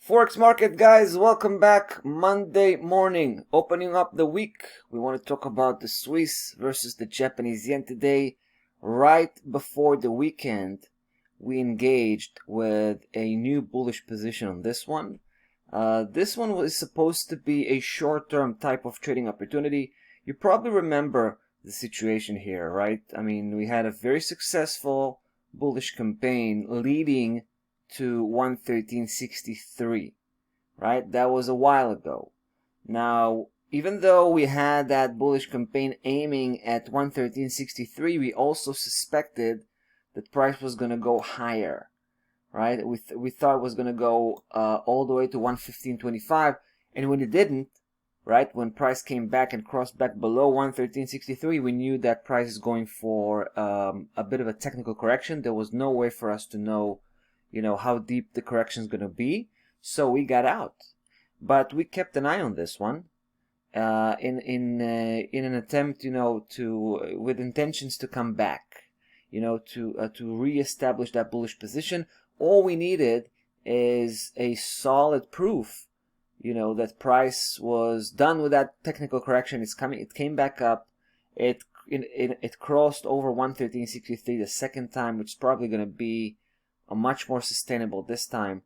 Forex market, guys, welcome back. Monday morning, opening up the week. We want to talk about the Swiss versus the Japanese yen today. Right before the weekend, we engaged with a new bullish position on this one. This one was supposed to be a short-term type of trading opportunity. You probably remember the situation here, right? I mean, we had a very successful bullish campaign leading to 113.63, right? That was a while ago. Now, even though we had that bullish campaign aiming at 113.63, we also suspected that price was going to go higher, right? We thought it was going to go all the way to 115.25, and when it didn't, right, when price came back and crossed back below 113.63, we knew that price is going for a bit of a technical correction. There was no way for us to know, how deep the correction is going to be, so we got out. But we kept an eye on this one in an attempt, with intentions to come back, to reestablish that bullish position. All we needed is a solid proof, that price was done with that technical correction. It came back up. It crossed over 113.63 the second time, which is probably going to be a much more sustainable this time,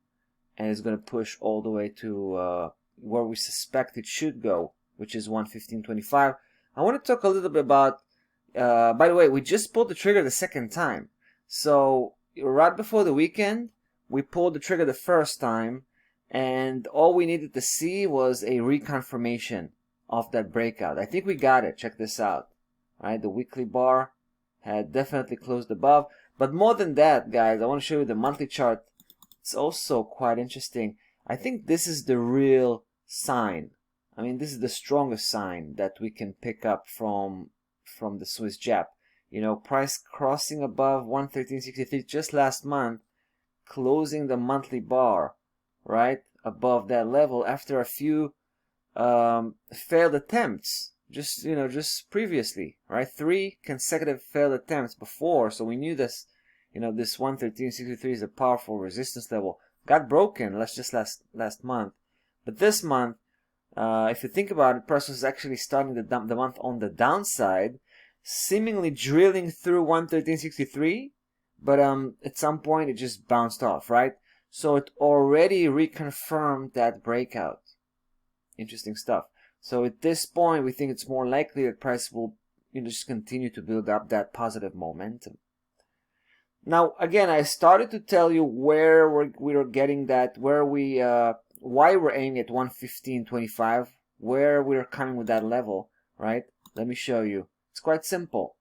and it's going to push all the way to where we suspect it should go, which is 115.25. I want to talk a little bit about, by the way, we just pulled the trigger the second time. So right before the weekend, we pulled the trigger the first time, and all we needed to see was a reconfirmation of that breakout. I think we got it. Check this out. All right, the weekly bar had definitely closed above. But more than that, guys, I want to show you the monthly chart. It's also quite interesting. I think this is the real sign. I mean, this is the strongest sign that we can pick up from the Swiss Jap. Price crossing above 113.63 just last month, closing the monthly bar right above that level after a few failed attempts. Just previously, right? 3 consecutive failed attempts before, so we knew this, this 113.63 is a powerful resistance level. Got broken last month, but this month, if you think about it, price was actually starting the month on the downside, seemingly drilling through 113.63, but at some point it just bounced off, right? So it already reconfirmed that breakout. Interesting stuff. So at this point, we think it's more likely that price will, just continue to build up that positive momentum. Now, again, I started to tell you where we were getting that, why we're aiming at 115.25, where we're coming with that level, right? Let me show you. It's quite simple.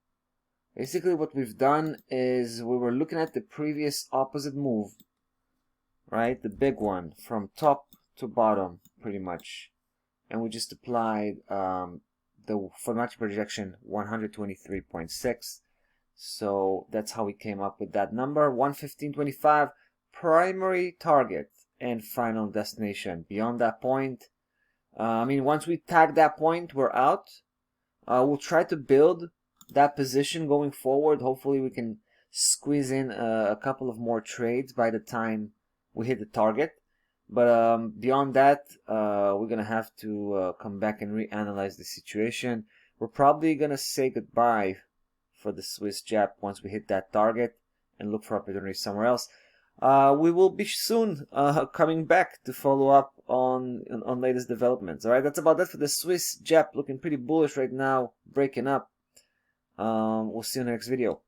Basically, what we've done is we were looking at the previous opposite move, right? The big one from top to bottom, pretty much. And we just applied the Fibonacci projection 123.6. So that's how we came up with that number. 115.25, primary target and final destination. Beyond that point, once we tag that point, we're out. We'll try to build that position going forward. Hopefully we can squeeze in a couple of more trades by the time we hit the target. But beyond that, we're going to have to come back and reanalyze the situation. We're probably going to say goodbye for the Swiss Jap once we hit that target and look for opportunities somewhere else. We will be soon coming back to follow up on latest developments. All right, that's about that for the Swiss Jap. Looking pretty bullish right now, breaking up. We'll see you in the next video.